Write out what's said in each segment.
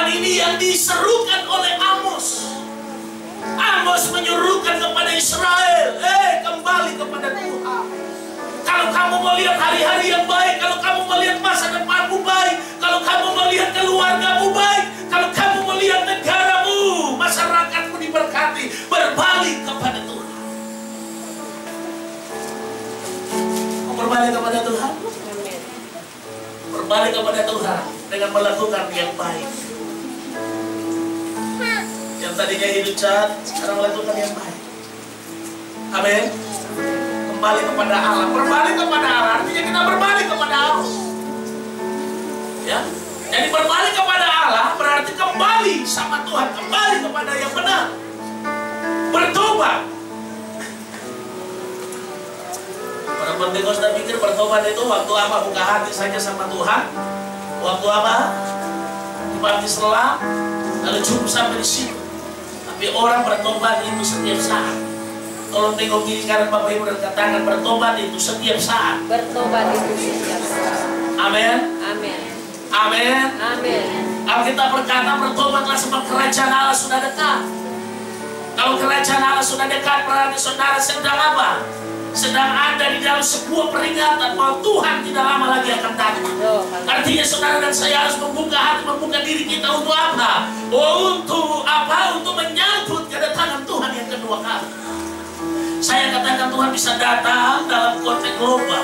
Firman ini yang diserukan oleh Amos. Amos menyuruhkan kepada Israel, kembali kepada Tuhan. Kalau kamu melihat hari-hari yang baik, kalau kamu melihat masa depanmu baik, kalau kamu melihat keluargamu baik, kalau kamu melihat negaramu, masyarakat diberkati, berbalik kepada Tuhan. Mau berbalik kepada Tuhan? Berbalik kepada Tuhan dengan melakukan yang baik. Yang tadinya hidup jahat, sekarang melakukan yang baik. Amin. Kembali kepada Allah. Berbalik kepada Allah artinya kita berbalik kepada Allah. Ya. Jadi berbalik kepada Allah berarti kembali sama Tuhan, kembali kepada yang benar. Bertobat. Orang Pentakosta pikir bertobat itu waktu apa? Buka hati saja sama Tuhan. Waktu apa? Dibaptis selam, lalu cukup sampai di situ. Tapi orang bertobat itu setiap saat. Kalau tengok kiri kanan Bapak Ibu dan katakan bertobat itu setiap saat. Bertobat itu setiap saat. Amin. Amin. Amin. Amin. Alkitab berkata bertobatlah sebab kerajaan Allah sudah dekat. Kalau kerajaan Allah sudah dekat, berarti saudara sedang apa? Sedang ada di dalam sebuah peringatan bahwa Tuhan tidak lama lagi akan datang. Artinya saudara dan saya harus membuka hati, membuka diri kita untuk apa? Untuk apa? Untuk menyambut kedatangan Tuhan yang kedua kali. Saya katakan Tuhan bisa datang dalam konteks global.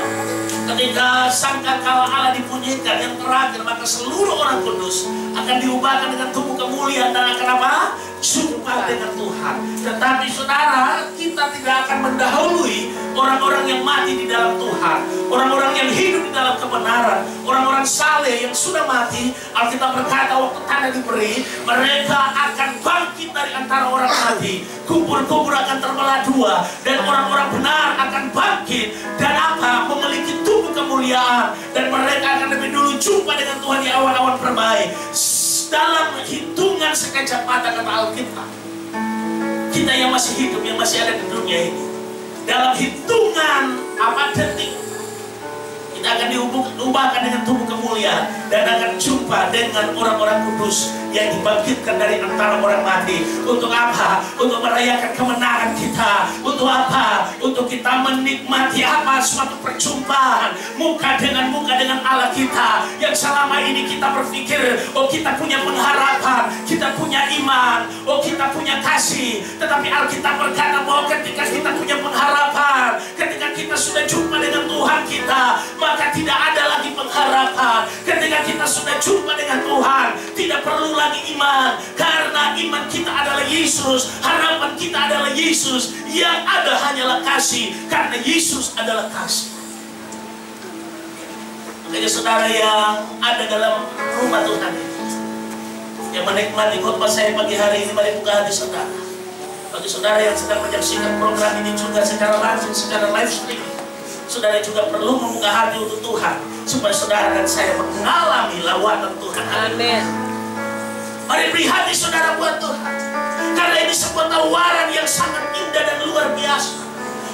Ketika sangkakala Allah dibunyikan yang terakhir, maka seluruh orang kudus akan diubahkan dengan tubuh kemuliaan dan akan apa? Jumpa dengan Tuhan. Tetapi saudara, kita tidak akan mendahului orang-orang yang mati di dalam Tuhan, orang-orang yang hidup di dalam kebenaran, orang-orang saleh yang sudah mati. Alkitab berkata waktu tanda diberi, mereka akan bangkit dari antara orang mati. Kubur-kubur akan terbelah dua, dan orang-orang benar akan bangkit dan apa? Memiliki tubuh kemuliaan, dan mereka akan lebih dulu jumpa dengan Tuhan di awan-awan permai. Dalam hitungan sekejap mata, kata Alkitab, kita yang masih hidup, yang masih ada di dunia ini, dalam hitungan detik, kita akan diubahkan dengan tubuh kemuliaan dan akan jumpa dengan orang-orang kudus yang dibangkitkan dari antara orang mati. Untuk apa? Untuk merayakan kemenangan kita. Untuk apa? Untuk kita menikmati apa? Suatu perjumpaan muka dengan Allah kita, yang selama ini kita berpikir, oh kita punya pengharapan, kita punya iman, oh kita punya kasih. Tetapi Alkitab berkata bahwa ketika kita punya pengharapan, ketika kita sudah jumpa dengan Tuhan kita, maka tidak ada lagi pengharapan. Ketika kita sudah jumpa dengan Tuhan, tidak perlu lagi iman, karena iman kita adalah Yesus, harapan kita adalah Yesus, yang ada hanyalah kasih, karena Yesus adalah kasih. Makanya saudara yang ada dalam rumah Tuhan, yang menikmati khotbah saya pagi hari ini, mari buka hati saudara. Bagi saudara yang sedang menyaksikan program ini juga secara langsung, secara live streaming, saudara juga perlu membuka hati untuk Tuhan, supaya saudara dan saya mengalami lawatan Tuhan. Amin. Mari beri hati saudara buat Tuhan, karena ini sebuah tawaran yang sangat indah dan luar biasa.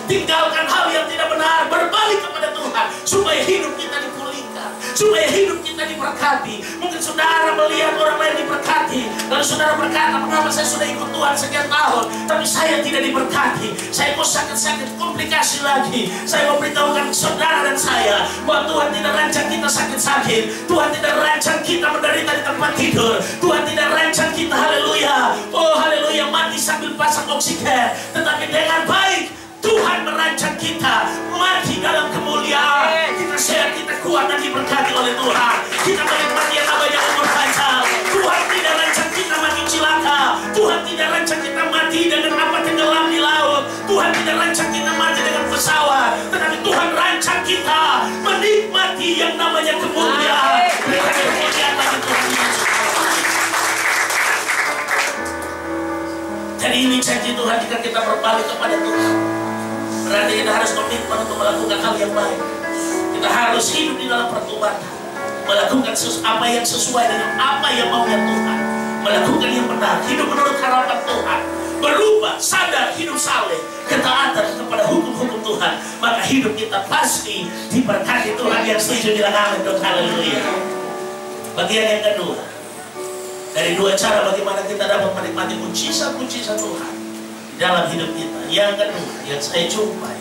Tinggalkan hal yang tidak benar, berbalik kepada Tuhan, supaya hidup kita dipulihkan, supaya hidup kita diberkati. Mungkin saudara melihat orang lain diberkati, lalu saudara berkata, mengapa saya sudah ikut Tuhan sekian tahun, tapi saya tidak diberkati, saya kok sakit-sakit, komplikasi lagi. Saya mau beritahukan saudara dan saya, bahwa Tuhan tidak rancang kita sakit-sakit, Tuhan tidak rancang kita menderita di tempat tidur, Tuhan tidak rancang kita, haleluya, oh haleluya, mati sambil pasang oksigen. Tetapi dengan baik, Tuhan merancang kita mati dalam kemuliaan. Kita sehat, kita kuat dan diberkati oleh Tuhan. Kita menikmati yang namanya umur panjang. Tuhan tidak rancang kita mati cilaka. Tuhan tidak rancang kita mati dengan tenggelam di laut. Tuhan tidak rancang kita mati dengan pesawat. Tetapi Tuhan rancang kita menikmati yang namanya kemuliaan. Berikan kemuliaan bagi Tuhan Yesus. Jadi ini janji Tuhan jika kita berbalik kepada Tuhan. Berarti kita harus komitmen untuk melakukan hal yang baik. Kita harus hidup di dalam pertobatan, melakukan apa yang sesuai dengan apa yang maunya Tuhan, melakukan yang benar, hidup menurut harapan Tuhan, berubah, sadar, hidup saleh, ketaatan kepada hukum-hukum Tuhan. Maka hidup kita pasti diberkati Tuhan. Yang setuju bilang amin dong, haleluya. Bagian yang kedua, Dari dua cara bagaimana kita dapat menikmati mujizat-mujizat Tuhan dalam hidup kita. Yang kedua yang saya jumpai,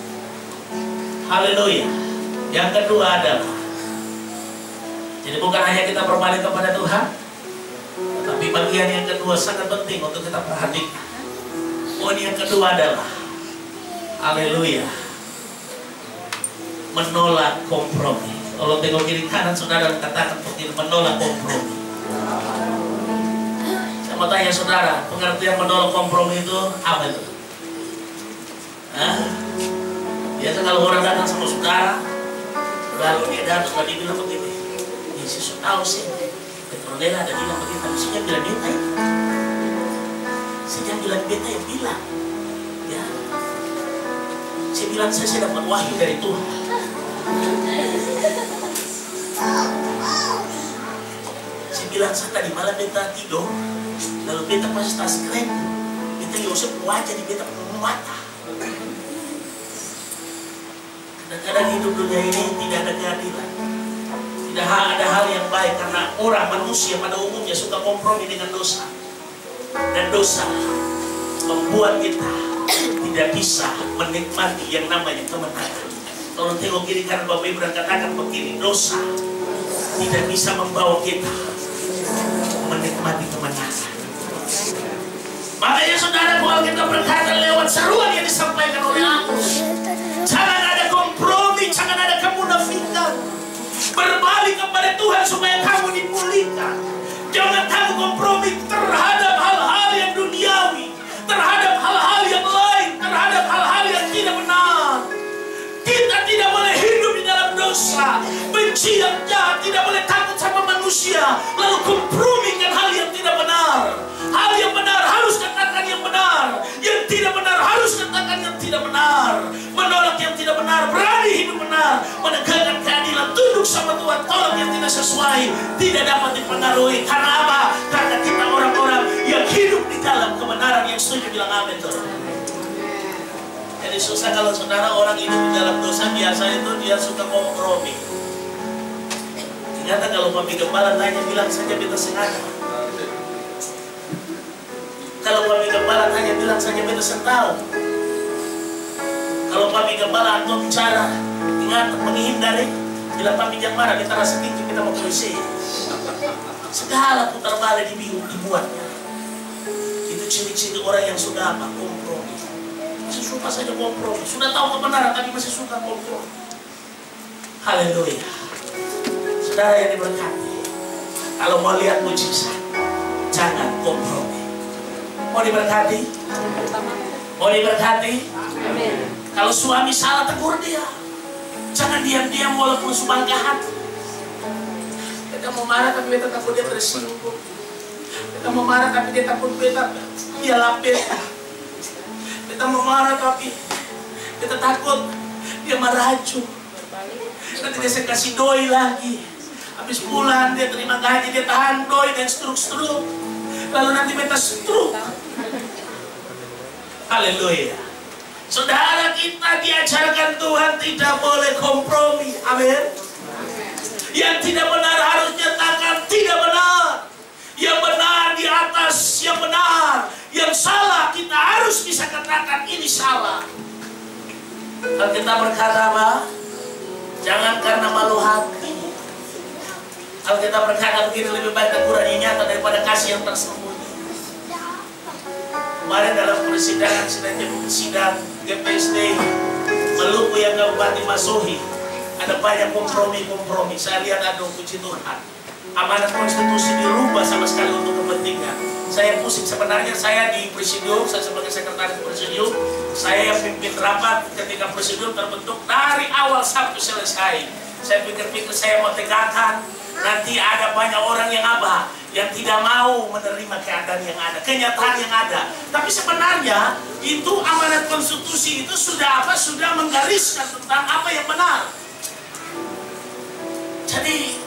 haleluya, yang kedua adalah, jadi bukan hanya kita berbalik kepada Tuhan, tetapi bagian yang kedua sangat penting untuk kita perhatikan. Poin yang kedua adalah, haleluya, menolak kompromi. Kalau tengok kiri kanan saudara katakan begini, menolak kompromi. Saya mau tanya saudara, pengertian menolak kompromi itu apa itu? Biasa kalau orang datang sama saudara, lalu dia datang dan dia bilang begini, Yesus tahu sih, Petronella ada bilang begini, tapi saya bilang beta ya. Saya bilang beta yang bilang, ya. Saya bilang saya dapat wahyu dari Tuhan. Saya bilang saya tadi malam beta tidur, lalu beta pas tas keren, beta Yosef wajah di beta mata. Kadang-kadang hidup dunia ini tidak ada keadilan, tidak ada hal yang baik karena orang manusia pada umumnya suka kompromi dengan dosa, dan dosa membuat kita tidak bisa menikmati yang namanya kemenangan. Kalau tengok kiri kanan Bapak Ibu dan katakan begini, dosa tidak bisa membawa kita menikmati kemenangan. Makanya saudara, kalau kita berkata lewat seruan yang disampaikan oleh Amos, jangan ada kompromi, jangan ada kemunafikan. Berbalik kepada Tuhan supaya kamu dipulihkan. Jangan kamu kompromi terhadap hal-hal yang duniawi, terhadap hal-hal yang lain, terhadap hal-hal yang tidak benar. Kita tidak boleh hidup di dalam dosa, benci yang jahat, tidak boleh takut sama manusia, lalu kompromikan hal yang tidak benar. Hal yang benar harus katakan yang benar, yang tidak benar harus katakan yang tidak benar. Menolak yang tidak benar, berani hidup benar, menegakkan keadilan, tunduk sama Tuhan, tolak yang tidak sesuai, tidak dapat dipengaruhi. Karena apa? Karena kita orang-orang yang hidup di dalam kebenaran. Yang setuju bilang amin. Jadi susah kalau saudara orang hidup di dalam dosa, biasa itu dia suka kompromi. Ternyata kalau Papi Gembala tanya, bilang saja beta sengaja. Kalau Papi Gembala tanya, bilang saja beta sentahu. Kalau Papi Gembala atau bicara, ingat menghindari. Bila Papi Gembala kita rasa tinggi, kita mau polisi. Segala putar balik dibuatnya. Itu ciri-ciri orang yang sudah apa? Kompromi. Masih suka saja kompromi. Sudah tahu kebenaran tapi masih suka kompromi. Haleluya. Saudara yang diberkati, kalau mau lihat mujizat, jangan kompromi. Mau diberkati? Mau diberkati? Amin. Kalau suami salah, tegur dia. Jangan diam-diam walaupun subangga hati. Kita mau marah tapi kita takut dia tersinggung. Kita mau marah tapi dia takut dia lapis. Kita mau marah tapi kita takut dia meracun. Nanti dia kasih doi lagi. Habis bulan dia terima gaji, dia tahan doi dan struk-struk. Lalu nanti beta struk. Haleluya. Saudara, kita diajarkan Tuhan tidak boleh kompromi. Amin. Yang tidak benar harus nyatakan tidak benar. Yang benar di atas yang benar. Yang salah kita harus bisa katakan ini salah. Kalau kita berkata apa? Jangan karena malu hati. Kalau kita berkata begini, lebih baik teguran yang nyata daripada kasih yang tersembunyi. Kemarin dalam persidangan sidang GPSD Maluku yang Kabupaten Masuhi, ada banyak kompromi. Saya lihat ada, puji Tuhan, amanat konstitusi dirubah sama sekali untuk kepentingan. Saya pusing sebenarnya. Saya di presidium, saya sebagai sekretaris presidium, saya yang pimpin rapat ketika presidium terbentuk dari awal sampai selesai. Saya pikir-pikir saya mau tegakkan. Nanti ada banyak orang yang apa? Yang tidak mau menerima keadaan yang ada, kenyataan yang ada. Tapi sebenarnya itu amanat konstitusi itu sudah apa? Sudah menggariskan tentang apa yang benar. Jadi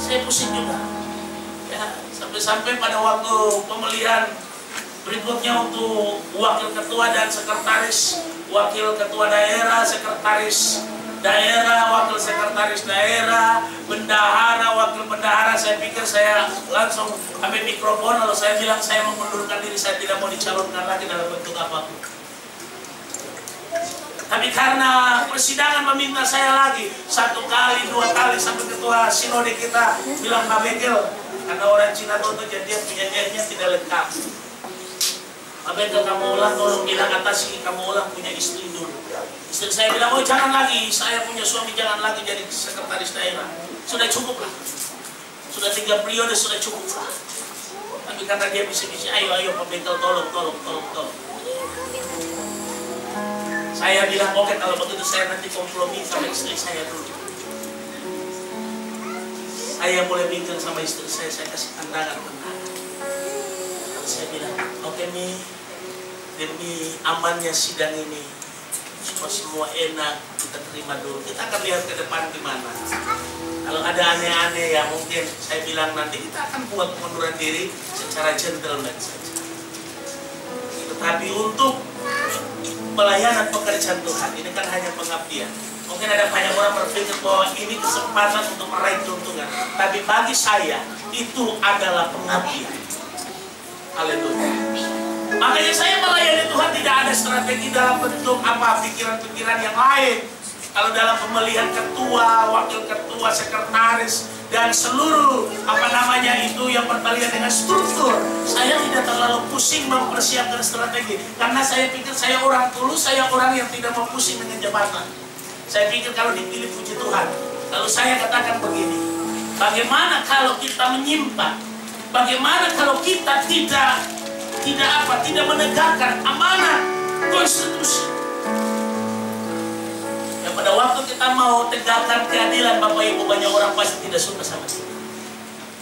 saya pusing juga. Ya, sampai-sampai pada waktu pemilihan berikutnya untuk wakil ketua dan sekretaris, wakil ketua daerah, sekretaris daerah, wakil sekretaris daerah, bendahara, wakil bendahara. Saya pikir saya langsung ambil mikrofon lalu saya bilang saya mengundurkan diri, saya tidak mau dicalonkan lagi dalam bentuk apapun. Tapi karena persidangan meminta saya lagi 1 kali, 2 kali, sampai ketua sinode kita bilang, Pak Bekel, karena orang Cina itu jadi punya janjinya tidak lengkap. Pak Bekel, kamu ulang, tolong bilang atasi, kamu ulang punya istri dulu. Istri saya bilang, oh jangan lagi, saya punya suami, jangan lagi jadi sekretaris daerah. Sudah cukup lah. Sudah 3 periode, sudah cukup lah. Tapi karena dia bisa-bisa, ayo Pak Bekel, tolong. Saya bilang, oke, kalau begitu saya nanti kompromi sama istri saya dulu. Saya boleh bincang sama istri saya kasih pandangan benar. Lalu saya bilang, oke nih, demi amannya sidang ini, supaya semua enak, kita terima dulu. Kita akan lihat ke depan gimana. Kalau ada aneh-aneh ya mungkin saya bilang nanti kita akan buat pengunduran diri secara gentleman saja. Tetapi untuk pelayanan pekerjaan Tuhan, ini kan hanya pengabdian. Mungkin ada banyak orang berpikir bahwa ini kesempatan untuk meraih keuntungan. Tapi bagi saya, itu adalah pengabdian. Haleluya. Makanya saya melayani Tuhan tidak ada strategi dalam bentuk apa pikiran-pikiran yang lain. Kalau dalam pemilihan ketua, wakil ketua, sekretaris, dan seluruh itu yang berkaitan dengan struktur, saya tidak terlalu pusing mempersiapkan strategi, karena saya pikir saya orang tulus, saya orang yang tidak mau pusing dengan jabatan. Saya pikir kalau dipilih puji Tuhan. Lalu saya katakan begini, bagaimana kalau kita menyimpang? Bagaimana kalau kita tidak menegakkan amanat konstitusi? Ya, pada waktu kita mau tegakkan keadilan, Bapak Ibu, banyak orang pasti tidak suka sama kita.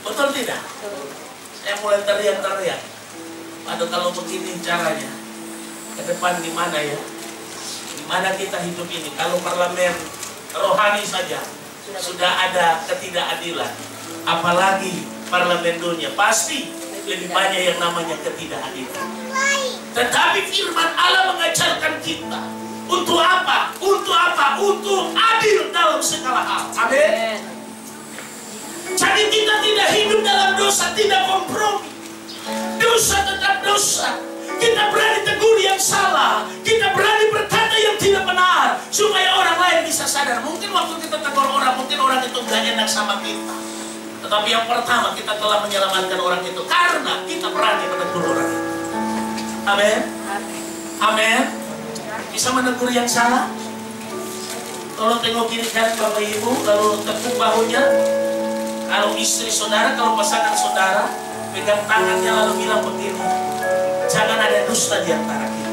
Betul tidak? Saya mulai teriak-teriak. Aduh, kalau begini caranya, ke depan gimana ya? Gimana kita hidup ini? Kalau parlemen rohani saja sudah ada ketidakadilan, apalagi parlemen dunia, pasti lebih banyak yang namanya ketidakadilan. Tetapi firman Allah mengajarkan kita untuk apa? Untuk apa? Untuk adil dalam segala hal. Amin. Jadi kita tidak hidup dalam dosa, tidak kompromi. Dosa tetap dosa. Kita berani tegur yang salah, kita berani berkata yang tidak benar, supaya orang lain bisa sadar. Mungkin waktu kita tegur orang, mungkin orang itu gak enak sama kita. Tetapi yang pertama, kita telah menyelamatkan orang itu karena kita berani menegur orang itu. Amin. Amin. Bisa menegur yang salah. Tolong tengok kiri kanan Bapak Ibu, lalu tepuk bahunya. Kalau istri saudara, kalau pasangan saudara, pegang tangannya lalu bilang begini, jangan ada dusta di antara kita.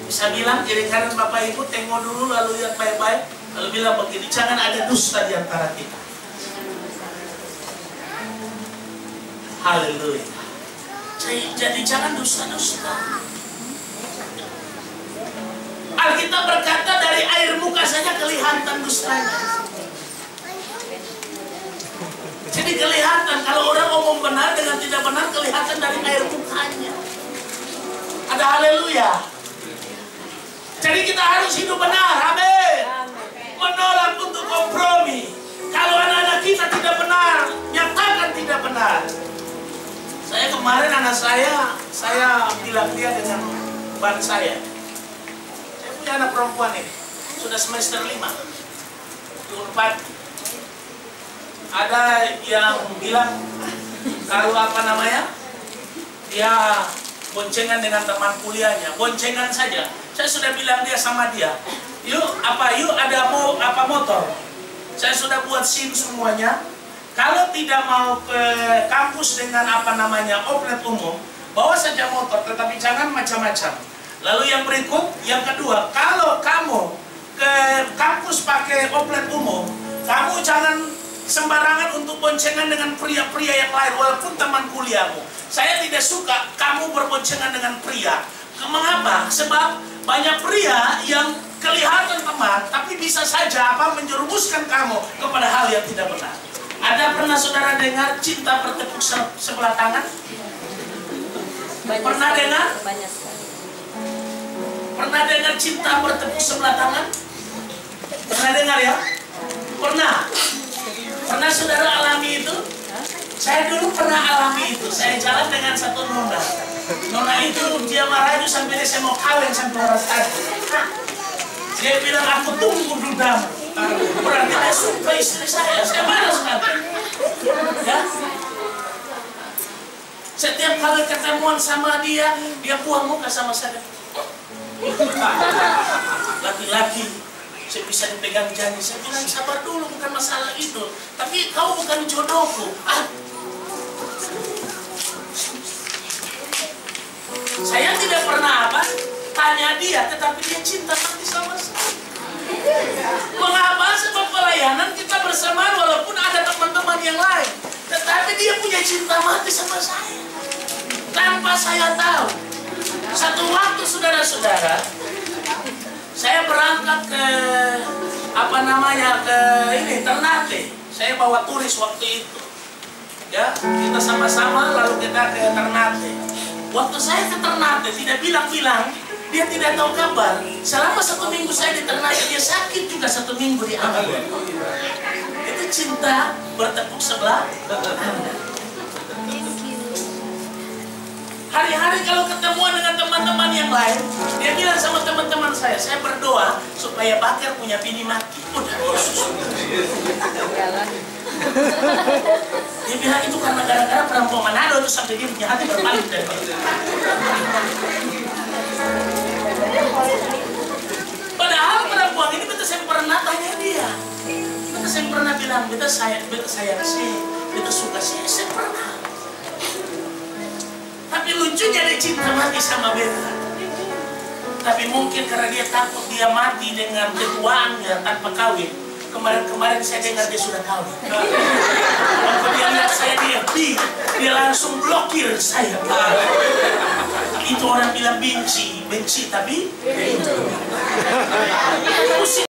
Bisa bilang kiri kanan Bapak Ibu, tengok dulu lalu lihat baik-baik, lalu bilang begini, jangan ada dusta di antara kita. Haleluya. Jadi jangan dusta-dusta. Alkitab berkata dari air muka saja kelihatan dustanya. Jadi kelihatan kalau orang ngomong benar dengan tidak benar, kelihatan dari air mukanya. Ada haleluya. Jadi kita harus hidup benar, amin. Menolak untuk kompromi. Kalau anak-anak kita tidak benar, nyatakan tidak benar. Saya kemarin anak saya bilang dia dengan ban saya punya anak perempuan ini, sudah semester 5, 4. Ada yang bilang kalau dia boncengan dengan teman kuliahnya, boncengan saja. Saya sudah bilang dia sama dia, yuk ada motor. Saya sudah buat SIM semuanya. Kalau tidak mau ke kampus dengan oplet umum, bawa saja motor, tetapi jangan macam-macam. Lalu yang berikut, yang kedua, kalau kamu ke kampus pakai oplet umum, kamu jangan sembarangan untuk boncengan dengan pria-pria yang lain, walaupun teman kuliahmu. Saya tidak suka kamu berboncengan dengan pria. Mengapa? Sebab banyak pria yang kelihatan teman, tapi bisa saja menjerumuskan kamu kepada hal yang tidak benar. Ada pernah saudara dengar cinta bertepuk sebelah tangan? Banyak pernah sekali. dengar? Banyak sekali. Pernah dengar cinta bertepuk sebelah tangan? Pernah dengar ya? Pernah? Pernah saudara alami itu? Saya dulu pernah alami itu. Saya jalan dengan satu nona. Nona itu dia marah itu sampai dia saya mau kawin sampai orang tadi. Dia bilang aku tunggu dudamu. Berarti dia suka istri saya. Saya marah sekali. Ya? Setiap kali ketemuan sama dia buang muka sama saya. Laki-laki, saya bisa dipegang janji. Saya bilang sabar dulu, bukan masalah itu. Tapi kau bukan jodohku. Saya tidak pernah tanya dia, tetapi dia cinta mati sama saya. Mengapa? Sebab pelayanan kita bersamaan walaupun ada teman-teman yang lain. Tetapi dia punya cinta mati sama saya. Tanpa saya tahu. Satu waktu saudara-saudara, saya berangkat ke ke Ternate. Saya bawa turis waktu itu. Ya, kita sama-sama lalu kita ke Ternate. Waktu saya ke Ternate tidak bilang-bilang, dia tidak tahu kabar. Selama 1 minggu saya di Ternate, dia sakit juga 1 minggu di Ambon. Itu cinta bertepuk sebelah. Hari-hari kalau ketemuan dengan teman-teman yang lain, dia bilang sama teman-teman saya berdoa supaya Bakar punya bini mati. Udah, dia bilang itu karena gara-gara perempuan Manado itu sampai dia punya hati berpaling dari padahal perempuan ini betul saya pernah tanya dia, betul saya pernah bilang, betul sayang sih, betul suka sih, saya pernah. Tapi lucunya dia cinta mati sama beta. Tapi mungkin karena dia takut dia mati dengan ketuaannya tanpa kawin. Kemarin saya dengar dia sudah kawin. Waktu dia lihat saya di FB, dia langsung blokir saya. Itu orang bilang benci tapi mesti